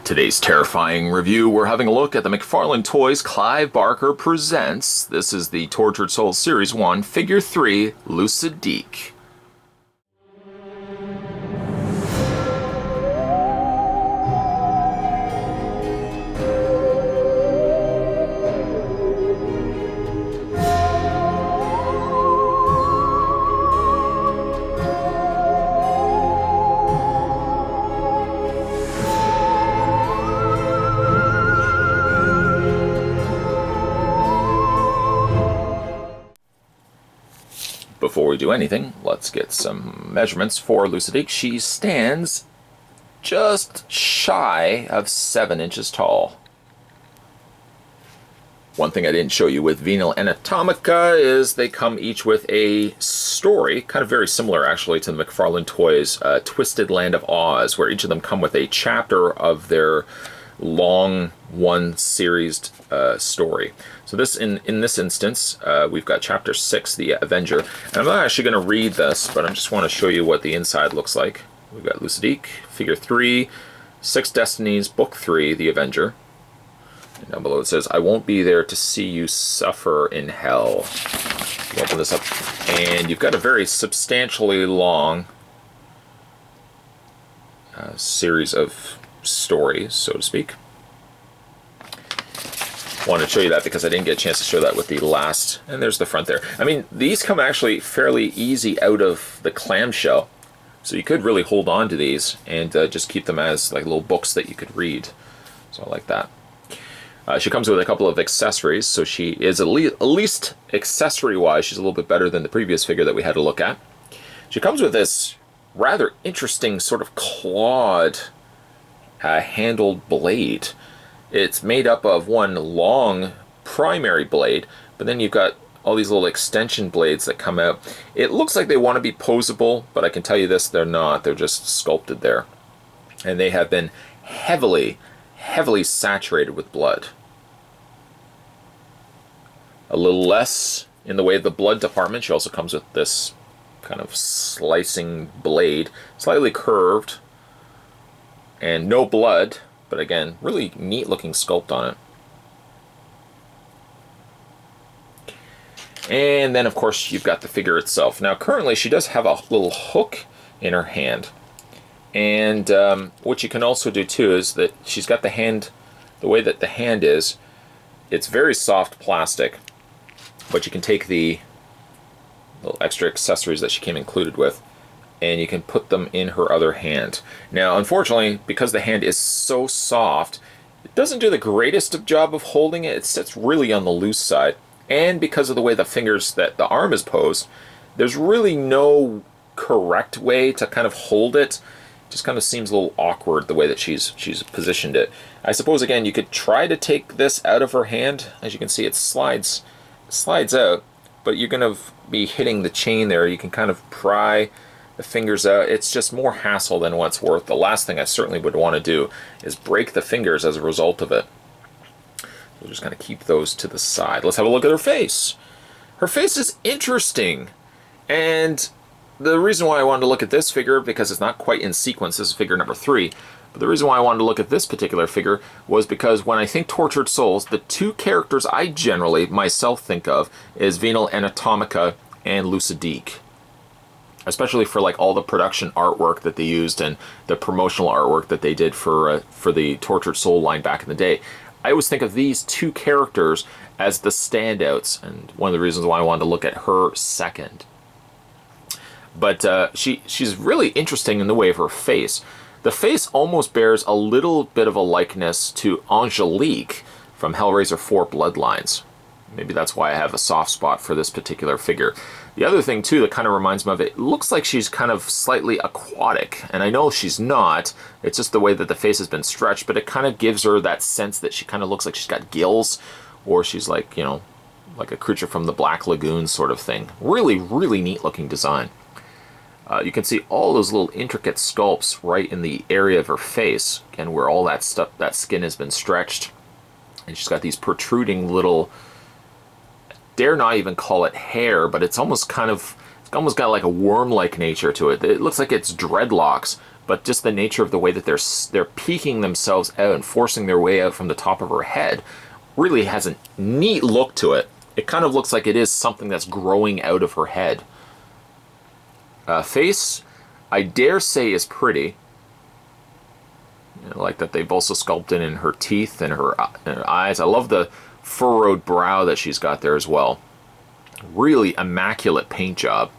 Today's terrifying review, we're having a look at the McFarlane Toys Clive Barker Presents. This is the Tortured Souls Series 1, Figure 3, Lucidique. Before we do anything, let's get some measurements for Lucidique. She stands just shy of 7 inches tall. One thing I didn't show you with Venal Anatomica is they come each with a story, kind of very similar actually to the McFarlane Toys Twisted Land of Oz, where each of them come with a chapter of their long one series story. So this in this instance, we've got chapter 6, The Avenger. And I'm not actually going to read this, but I just want to show you what the inside looks like. We've got Lucidique, figure 3, 6 Destinies, book 3, The Avenger. And down below it says, I won't be there to see you suffer in hell. You open this up, and you've got a very substantially long series of stories, so to speak. I wanted to show you that because I didn't get a chance to show that with the last, and there's the front there. I mean, these come actually fairly easy out of the clamshell, so you could really hold on to these and just keep them as like little books that you could read. So I like that. She comes with a couple of accessories, so she is at least accessory-wise, she's a little bit better than the previous figure that we had to look at. She comes with this rather interesting sort of clawed handled blade. It's made up of one long primary blade, but then you've got all these little extension blades that come out. It looks like they want to be posable, but I can tell you this, they're not. They're just sculpted there. And they have been heavily saturated with blood. A little less in the way of the blood department. She also comes with this kind of slicing blade, slightly curved, and no blood, but again, really neat looking sculpt on it. And then of course you've got the figure itself. Now currently she does have a little hook in her hand. And what you can also do too is that she's got the hand, the way that the hand is, it's very soft plastic, but you can take the little extra accessories that she came included with, and you can put them in her other hand. Now, unfortunately, because the hand is so soft, it doesn't do the greatest of job of holding it. It sits really on the loose side. And because of the way the fingers, that the arm is posed, there's really no correct way to kind of hold it. It just kind of seems a little awkward the way that she's positioned it. I suppose, again, you could try to take this out of her hand. As you can see, it slides out, but you're going to be hitting the chain there. You can kind of pry the fingers out. It's just more hassle than what it's worth. The last thing I certainly would want to do is break the fingers as a result of it. We're just going to keep those to the side. Let's have a look at her face. Her face is interesting, and the reason why I wanted to look at this figure, because it's not quite in sequence, this is figure number 3, but the reason why I wanted to look at this particular figure was because when I think Tortured Souls, the two characters I generally myself think of is Venal Anatomica and Lucidique. Especially for like all the production artwork that they used and the promotional artwork that they did for the Tortured Soul line back in the day. I always think of these two characters as the standouts, and one of the reasons why I wanted to look at her second. But she's really interesting in the way of her face. The face almost bears a little bit of a likeness to Angelique from Hellraiser 4 Bloodlines. Maybe that's why I have a soft spot for this particular figure. The other thing, too, that kind of reminds me of it, looks like she's kind of slightly aquatic. And I know she's not. It's just the way that the face has been stretched, but it kind of gives her that sense that she kind of looks like she's got gills, or she's like, you know, like a creature from the Black Lagoon sort of thing. Really, really neat looking design. You can see all those little intricate sculpts right in the area of her face, again, where all that stuff, that skin has been stretched. And she's got these protruding little, dare not even call it hair, but it's almost kind of It's almost got like a worm-like nature to it. It looks like it's dreadlocks, but just the nature of the way that they're peeking themselves out and forcing their way out from the top of her head really has a neat look to it. It kind of looks like it is something that's growing out of her head. Face, I dare say, is pretty. I like that they've also sculpted in her teeth and her eyes. I love the furrowed brow that she's got there as well. Really immaculate paint job.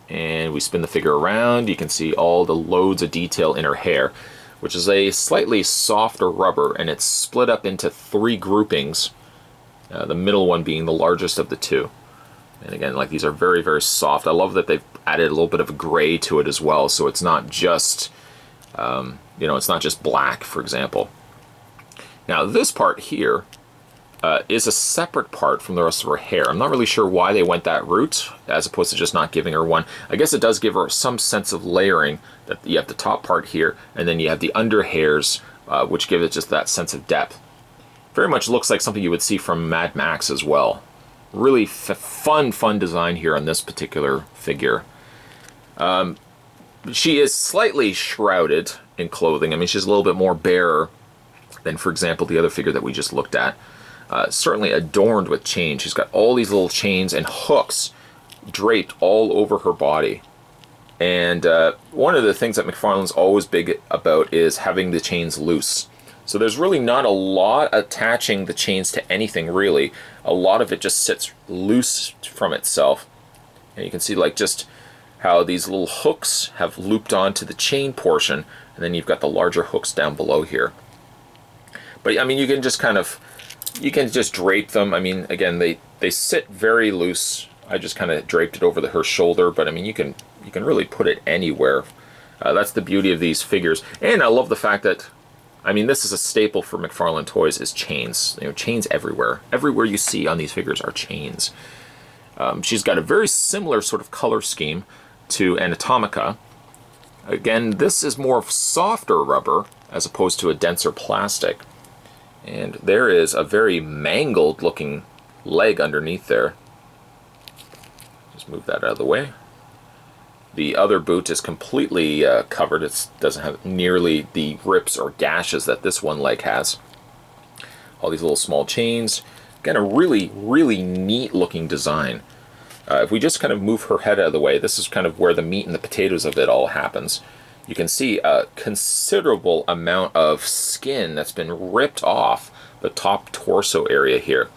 And we spin the figure around. You can see all the loads of detail in her hair, which is a slightly softer rubber, and it's split up into 3 groupings, the middle one being the largest of the 2. And again, like, these are very, very soft. I love that they've added a little bit of gray to it as well, so it's not just it's not just black, for example. Now, this part here is a separate part from the rest of her hair. I'm not really sure why they went that route, as opposed to just not giving her one. I guess it does give her some sense of layering, that you have the top part here, and then you have the under hairs, which give it just that sense of depth. Very much looks like something you would see from Mad Max as well. Really fun design here on this particular figure. She is slightly shrouded in clothing. I mean, she's a little bit more bare than, for example, the other figure that we just looked at. Certainly adorned with chains. She's got all these little chains and hooks draped all over her body. And one of the things that McFarlane's always big about is having the chains loose. So there's really not a lot attaching the chains to anything, really. A lot of it just sits loose from itself. And you can see, like, just how these little hooks have looped onto the chain portion, and then you've got the larger hooks down below here. But I mean, you can just drape them. I mean, again, they sit very loose. I just kind of draped it over her shoulder, but I mean, you can really put it anywhere. That's the beauty of these figures. And I love the fact that, I mean, this is a staple for McFarlane Toys, is chains. You know, chains everywhere. Everywhere you see on these figures are chains. She's got a very similar sort of color scheme to Anatomica. Again, this is more of softer rubber as opposed to a denser plastic. And there is a very mangled looking leg underneath there. Just move that out of the way. The other boot is completely covered. It doesn't have nearly the rips or gashes that this one leg has. All these little small chains. Again, a really, really neat looking design. If we just kind of move her head out of the way, this is kind of where the meat and the potatoes of it all happens. You can see a considerable amount of skin that's been ripped off the top torso area here.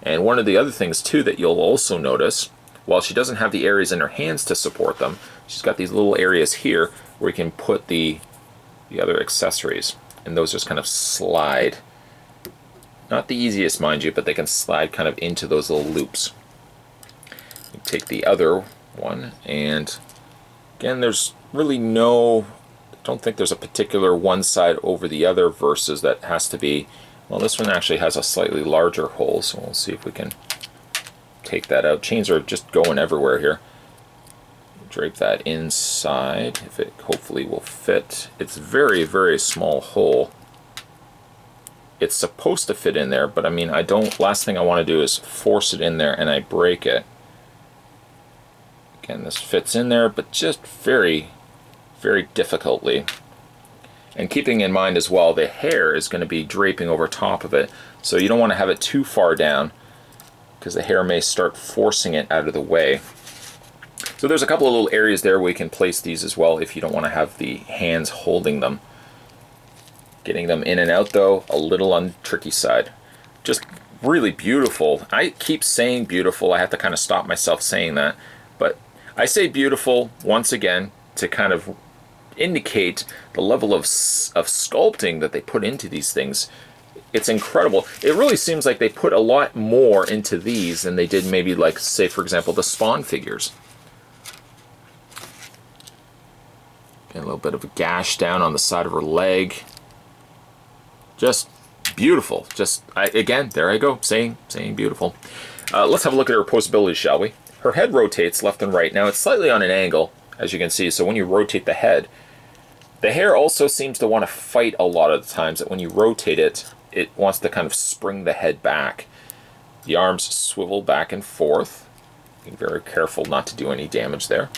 And one of the other things too that you'll also notice, while she doesn't have the areas in her hands to support them, she's got these little areas here where you can put the other accessories, and those just kind of slide. Not the easiest, mind you, but they can slide kind of into those little loops. You take the other one, and again, there's really I don't think there's a particular one side over the other versus that has to be. Well, this one actually has a slightly larger hole, so we'll see if we can take that out. Chains are just going everywhere here. Drape that inside, if it hopefully will fit. It's very, very small hole. It's supposed to fit in there, but I mean, last thing I want to do is force it in there and I break it. Again, this fits in there, but just very, very difficultly. And keeping in mind as well, the hair is going to be draping over top of it, so you don't want to have it too far down because the hair may start forcing it out of the way. So there's a couple of little areas there where we can place these as well if you don't want to have the hands holding them. Getting them in and out, though, a little on the tricky side. Just really beautiful. I keep saying beautiful. I have to kind of stop myself saying that. But I say beautiful, once again, to kind of indicate the level of sculpting that they put into these things. It's incredible. It really seems like they put a lot more into these than they did maybe, like, say, for example, the Spawn figures. A little bit of a gash down on the side of her leg. Just beautiful. Just, again, there I go, saying beautiful. Let's have a look at her posability, shall we? Her head rotates left and right. Now, it's slightly on an angle, as you can see, so when you rotate the head, the hair also seems to want to fight a lot of the times, that when you rotate it, it wants to kind of spring the head back. The arms swivel back and forth. Be very careful not to do any damage there.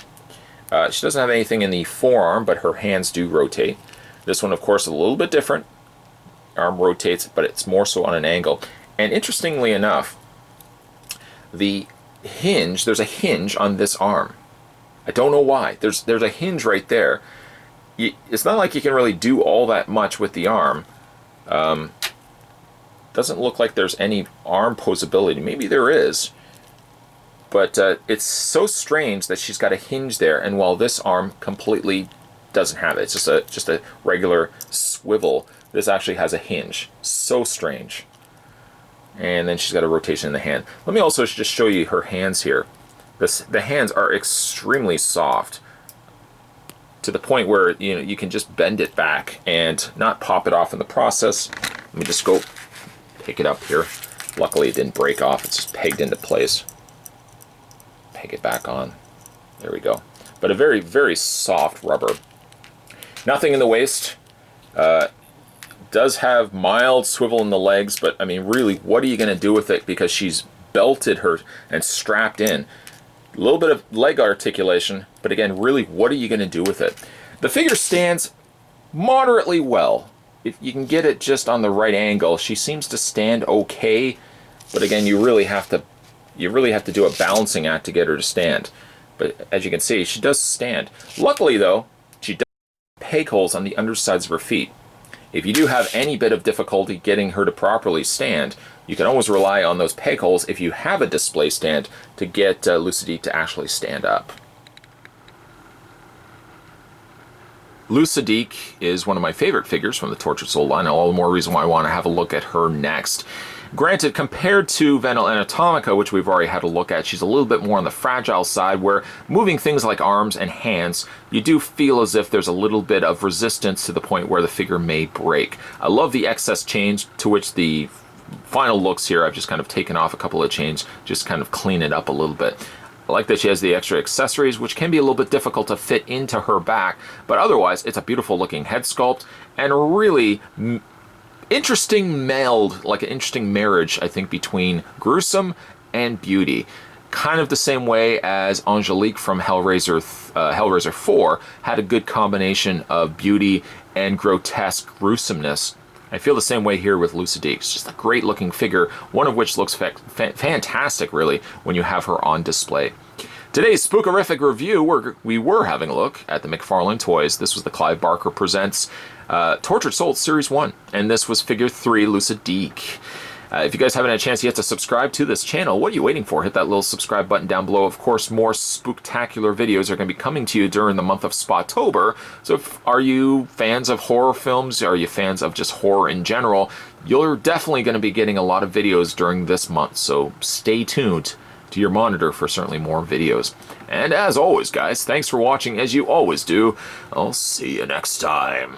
She doesn't have anything in the forearm, but her hands do rotate. This one, of course, is a little bit different. Arm rotates, but it's more so on an angle. And interestingly enough, the hinge, there's a hinge on this arm. I don't know why. There's a hinge right there. It's not like you can really do all that much with the arm. Doesn't look like there's any arm posability. Maybe there is. But it's so strange that she's got a hinge there, and while this arm completely doesn't have it. It's just a regular swivel. This actually has a hinge. So strange. And then she's got a rotation in the hand. Let me also just show you her hands here. The hands are extremely soft, to the point where you can just bend it back and not pop it off in the process. Let me just go pick it up here. Luckily it didn't break off. It's just pegged into place. Peg it back on. There we go. But a very, very soft rubber. Nothing in the waist. Does have mild swivel in the legs, but I mean, really, what are you going to do with it? Because she's belted her and strapped in. A little bit of leg articulation, but again, really, what are you going to do with it? The figure stands moderately well. If you can get it just on the right angle, she seems to stand okay, but again, you really have to do a balancing act to get her to stand. But as you can see, she does stand. Luckily, though, she does have peg holes on the undersides of her feet. If you do have any bit of difficulty getting her to properly stand, you can always rely on those peg holes if you have a display stand to get Lucidique to actually stand up. Lucidique is one of my favorite figures from the Tortured Soul line, all the more reason why I want to have a look at her next. Granted, compared to Venal Anatomica, which we've already had a look at, she's a little bit more on the fragile side, where moving things like arms and hands, you do feel as if there's a little bit of resistance to the point where the figure may break. I love the excess chains, to which the final looks here, I've just kind of taken off a couple of chains, just kind of clean it up a little bit. I like that she has the extra accessories, which can be a little bit difficult to fit into her back, but otherwise, it's a beautiful looking head sculpt, and really interesting meld, like an interesting marriage, I think, between gruesome and beauty. Kind of the same way as Angelique from Hellraiser 4 had a good combination of beauty and grotesque gruesomeness. I feel the same way here with Lucidique. It's just a great looking figure, one of which looks fantastic, really, when you have her on display. Today's Spookerific review, we were having a look at the McFarlane toys. This was the Clive Barker Presents Tortured Souls Series 1, and this was Figure 3, Lucidique. If you guys haven't had a chance yet to subscribe to this channel, what are you waiting for? Hit that little subscribe button down below. Of course, more spooktacular videos are going to be coming to you during the month of Spooktober. So are you fans of horror films? Are you fans of just horror in general? You're definitely going to be getting a lot of videos during this month, so stay tuned to your monitor for certainly more videos. And as always, guys, thanks for watching, as you always do. I'll see you next time.